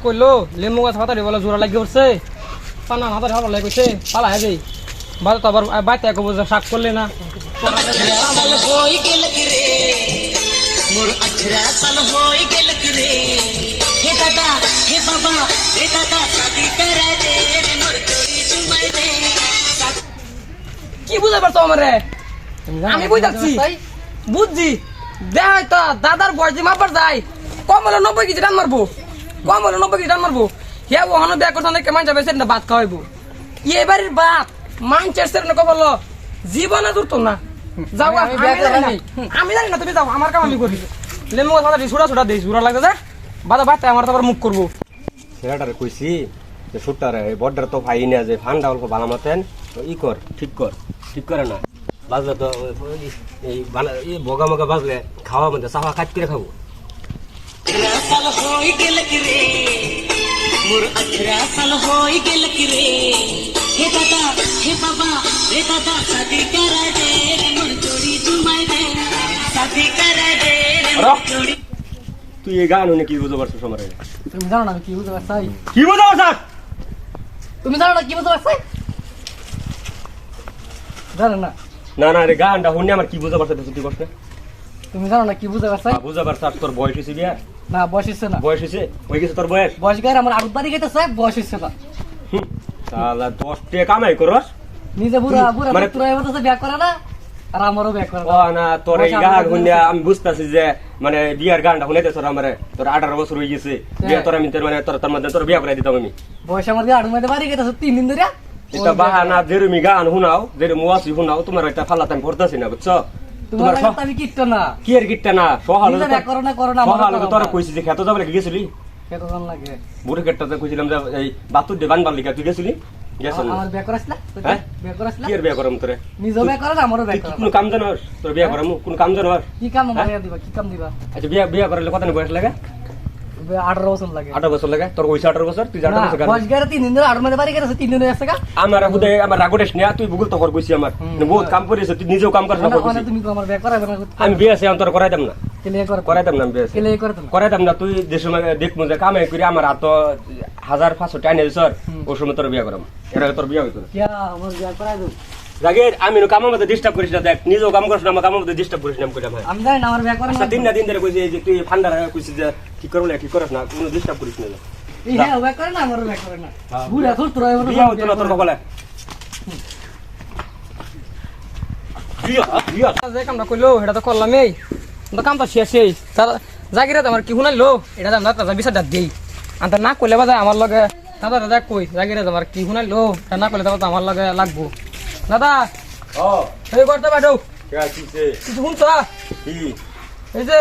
কইলো লেমু গাছ হাতারি বলে জোড়া লাগি উঠছে পানা হাতারি হাতা লাগে কইছে পালা হয়ে যাই বাদ তো আবার বাইতে কব যে শাক করলে না কি বুঝতে পারছো আমারে আমি বুঝাচ্ছি বুঝছি দেখ তো দাদার বয়সে মাপার যায় কম হলো 90 কেজি রান মারবো কম হলো 90 কেজি রান মারবো হে ওখানে দেখ করতে অনেক মানুষ যাবে সেটা ভাত খাওয়াইবো এবারের ভাত মাংসের সেটা কব হলো জীবনে দূরতো না যাও আমি জানি না তুমি যাও আমার কাম আমি করি লেমু কথা ছুড়া ছুড়া দিই জোড়া লাগে যা বাদা বাইতে আমার তারপর মুখ করবো ছেলেটারে কইছি যে সুটটারে বড়টার তো ভাই না যে ফান্ডা অল্প বানা মতেন ই কর ঠিক করে না বাজলে তো এই বগা মগা বাজলে খাওয়া মধ্যে চাওয়া কাট করে খাবো তুই এই গান উনি কি বুঝতে পারছো সমারে তুমি জানো না আমি কি বুঝতে পারছি কি বুঝতে পারছ তুমি জানো না কি বুঝতে পারছি জানো না না না রে গানটা শুনে আমার কি বুঝতে পারছো তুই কষ্ট তুমি জানো না কি বুঝতে পারছি বুঝতে পারছ তোর বয়স হয়েছে বিয়া না বয়স হচ্ছে না বয়স হয়েছে হয়ে গেছে তোর বয়স বয়স গায়ে আমার আড়ুত বাড়ি গেছে বয়স হচ্ছে না তাহলে 10 টাকা কামাই করস নিজে বুড়া মানে তোরা এবার তো বিয়া করে না আর আমারও বিয়া করে ও না তোর এই গান শুনে আমি বুঝতাছি যে মানে বিয়ার গানটা শুনে তোর আমারে তোর 18 বছর হয়ে গেছে বিয়া তোর আমি তোর মানে তোর মধ্যে তোর বিয়া করে দিতাম আমি বয়স আমার দিয়ে আড়ুত মধ্যে বাড়ি গেছে 3 দিন ধরে এটা বাহানা যেরমি গান শুনাও যেরম ওয়াসি শুনাও তোমার একটা ফালাতে আমি পড়তাছি না বুঝছো তোমার আমি কিটটা না কি আর গিটটা না সহালো করো না সহালো তোর কইছি যে খেতে যাবে গেছিলি কত জন লাগে বুড়ে কেটটাতে কইছিলাম যে এই বাতুর দে বানবার লিখা তুই গেছিলি গেছন আমার বিয়া করাছলা হ্যাঁ বিয়া করাছলা কি আর বিয়া করম তোরে নিজে বিয়া করে আমারও বিয়া করে কোন কাম জানোস তোর বিয়া করম কোন কাম জানোস কি কাম আমারে দিবা কি কাম দিবা আচ্ছা বিয়া করলে কত বয়স লাগে 18 বছর লাগে 18 বছর লাগে তোর কইছে 18 বছর তুই 18 বছর বয়স গেরে 3 দিন ধরে আড়ুত মধ্যে বাড়ি গেছে 3 দিন হয়ে গেছে গা আমার হুদে আমার রাগোটেস না তুই ভুল তো কর কইছি আমার বহুত কাম করিস তুই নিজেও কাম করছ না মানে তুমি তো আমার বিয়া করাবে না আমি বিয়া সে অন্তর করাইতাম না কেলে করাইতাম না বিয়া কেলে করতে না করাইতাম না তুই যে সময় দেখমু যে কামাই করি আমার হাত 1500 টাকা নেই স্যার ওই সময় তোর বিয়া করম এর তোর বিয়া হইতো না কিয়া আমার বিয়া করাই দাও জাগের আমি কামের মধ্যে ডিস্টার্ব করিস না দেখ নিজেও কাম করছ না আমার কামের মধ্যে ডিস্টার্ব করিস না আমি কইলাম আমি জানি না আমার বিয়া করে না দিন না দিন ধরে কইছি যে তুই ফান্ডা কইছিস যে ঠিক করলে ঠিক করছ না কোনো ডিস্টার্ব করিস না এই হ্যাঁ বিয়া করে না আমার বিয়া করে না বুড়া তোর এবার বিয়া হইতো না তোর কপালে বিয়া যে কামটা কইলো এটা তো করলামই তো কামটা শেষই তার জাগিরা আমার কি শুনাইলো এটা জানা তা বিচারটা দেই আন্তা না কইলে বাজা আমার লগে দাদা দাদা কই জাগিরা আমার কি শুনাইলো এটা না কইলে তো আমার লগে লাগবো দাদা ও এই করতে বাইরো কে আছিস কিছু শুনছ কি এই যে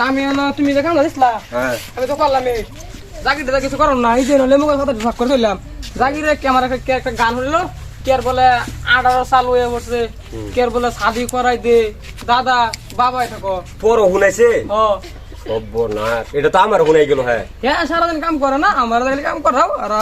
আমি তুমি যে কামটা দিছলা হ্যাঁ আমি তো করলামই জাগির দাদা কিছু করো না এই যে লেমু কথা ভাগ করে দিলাম জাগিরে কি আমার একটা গান হইলো কের বলে 18 সাল হয়ে পড়ছে কের বলে শাদি করাই দে দাদা বাবাই থাকো তোর শুনাইছে ও সর্বনাশ এটা তো আমার শুনাই গেল হ্যাঁ হ্যাঁ সারাদিন কাম করে না আমার দেখলে কাম করাও আর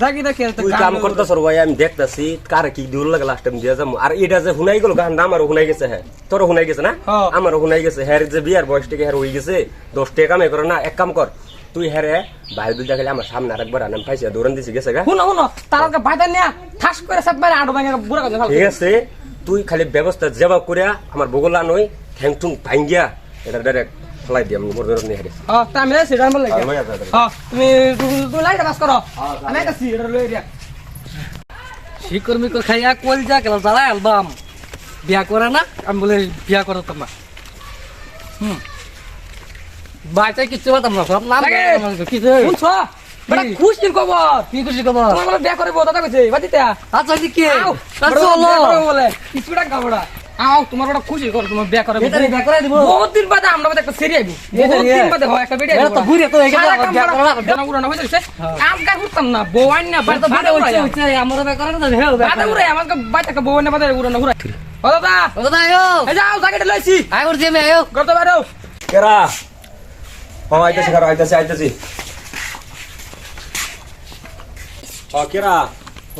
জাগি দেখে তুই কাম করতেছ ভাই আমি দেখতাছি কার কি দূর লাগে লাস্ট টাইম দিয়া যাবো আর এটা যে শুনাই গেল গান আমারও শুনাই গেছে হ্যাঁ তোরও শুনাই গেছে না আমারও শুনাই গেছে হ্যাঁ যে বিয়ার বয়স থেকে হ্যাঁ হয়ে গেছে 10 টাকা কামাই করে না এক কাম কর তুই হ্যাঁ বাইরে দুই দেখালে আমার সামনে আরেকবার আনাম পাইছি দৌড়ান দিছি গেছে গা শুনো তার বাইরে নিয়ে ঠাস করে সব বাইরে আড়ো ভাঙা বুড়া করে ঠিক আছে তুই খালি ব্যবস্থা জবাব করে আমার বগলা নই ঠ্যাং ঠুং ভাঙ্গিয়া এটা ডাইরেক্ট ফলাই দিয়াম মোর ধরে নিয়ে তা আমি সেটা বল লাগে তুমি লাইট বাস করো আমি একটা সিডার লই রিয়া শিকর্মী কো খাইয়া কল যা গেল জালা অ্যালবাম বিয়া করে না আমি বলে বিয়া করো তোমার বাচ্চা কিছু বলতাম না সব নাম কিছু শুনছ বড় খুশির খবর কি খুশির খবর তোমার বলে বিয়া করে দাদা কইছে বাদিতে আচ্ছা কি কে চলো বলে কিছুটা গাবড়া আও তোমার বড় খুশি কর তোমার বিয়া করে বিয়া করে দিব বহুত দিন বাদে আমরা একটা সেরি আইবো বহুত দিন বাদে হয় একটা ভিডিও তো বুড়ি তো এখানে বিয়া করে না পুরো না হইছে কাম কাজ করতাম না বউয়ান না বাদ বাদে হইছে আমরা বিয়া করে না হেও বাদে উড়ে আমাকে বাচ্চাকে বউয়ান না বাদে উড়ে না ঘুরে ও দাদা আয়ো এই যাও জায়গাটা লইছি আয় করছি আমি আয়ো করতে পারো কেরা ও আইতাছি কারো আইতাছি ও কেরা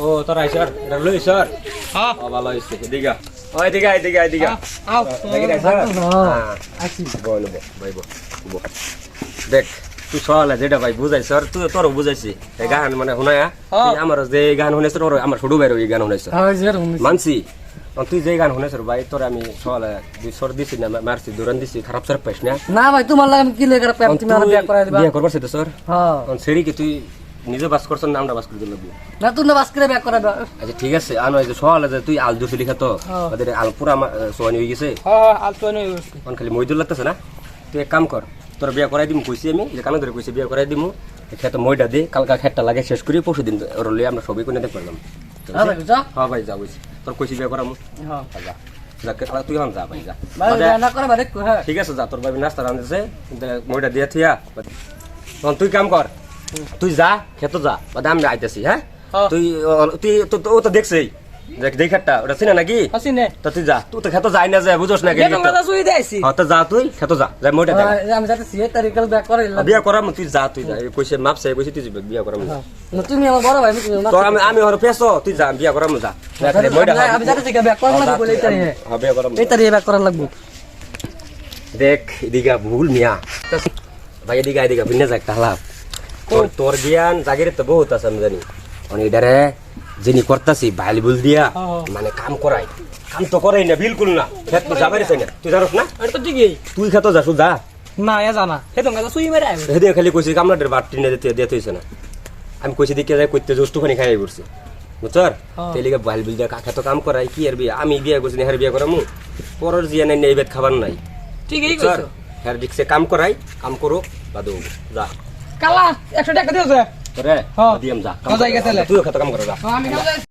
ও তোর আই স্যার এটা লই স্যার হ্যাঁ ও ভালো হইছে দিগা ওই দিগা আও দেখি না স্যার আছি বলো ভাই বল দেখ তুই সকালে যেটা ভাই বুঝাইছ আর তুই তোরও বুঝাইছি এই গান মানে শুনায়া তুই আমার যে গান শুনেছ তোর আমার ছোট ভাইয়ের ওই গান শুনেছ মানছি তুই যে গান শুনেছ ভাই তোর আমি সকালে দুই সর দিছি না মারছি দৌড়ান দিছি খারাপ সর পাইস না না ভাই তোমার লাগে আমি কি লেগে তুমি আমার বিয়া করাই দিবা বিয়া করবার সেটা স্যার হ্যাঁ সেরি কি তুই নিজে বাস করছ না আমরা বাস করে দিলাম না তুমি না বাস করে বিয়া করাইবা আচ্ছা ঠিক আছে আনো এই যে সকালে যে তুই আল দুসি লিখা তো ওদের আল পুরা সোয়ানি হয়ে গেছে হ্যাঁ আলতো নই অন খালি মইদুল লাগতেছে না তুই এক কাম কর তোর বিয়া করাই দিম কইছি আমি যে কানে ধরে কইছি বিয়া করাই দিমু খেতে মইটা দি কালকা খেতটা লাগে শেষ করি পরশু দিন ওর লই আমরা সবাই কোনে দেখতে পারলাম হ্যাঁ ভাই যা হ্যাঁ ভাই যা কইছি তোর কইছি বিয়া করামু হ্যাঁ যা যা তুই হন যা ভাই যা ভাই না করে বারে হ্যাঁ ঠিক আছে যা তোর ভাই নাস্তা রাঁধতেছে মইটা দিয়ে থিয়া তখন তুই কাম কর তুই যা খেতে যা বাদে আমি আইতেছি হ্যাঁ তুই তুই ও তো দেখছেই দেখাটা ওটা চিনে নাকি হাসিনে তো তুই যা তুই তো খেতে যাই না যায় বুঝোস না কি বেতন কথা সুই দেইছি হ্যাঁ তো যা তুই খেতে যা যাই মইটা দেখ আমি যাতে সিয়ে তারিখল বিয়া করাইলাম বিয়া করাম তুই যা তুই যা কইছে মাপছে কইছে তুই বিয়া করাম না তুমি আমার বড় ভাই তুমি তো আমি ওর পেছো তুই যা বিয়া করাম যা মইটা আমি যাতে বিয়া করার লাগবে বলে তাই হ্যাঁ বিয়া করাম এই তারিখে বিয়া করার লাগবে দেখ এদিকে ভুল মিয়া ভাই এদিকে ভিন্ন যাক তাহলাম তোর জ্ঞান জাগিরে তো বহুত আছে আমি জানি অনেকটারে যিনি করতাছি বাইল বুল দিয়া মানে কাম করাই কাম তো করাই না বিলকুল না খেত তো যাবাই না তুই জানোস না এটা তো ঠিকই তুই খেতে যাস যা না এ জানা হে তো গাজা সুই মেরে আইবে হেদিকে খালি কইছি কামলাদের বাট টিনে দিতে হইছে না আমি কইছি দিকে যাই কইতে জোস্টুখানি খাই পড়ছি বুঝছর তেলিকে বাইল বুল দিয়া কাকে তো কাম করাই কি আর বিয়া আমি বিয়া করছি না হের বিয়া করামু পরের জিয়া নাই এই বেত খাবার নাই ঠিকই কইছো হের দিকসে কাম করাই কাম করো বাদু যা কালা 100 টাকা দিও যে রে দিয়াম যা যাই গেছে তুইও খেতে কাম করো যা আমি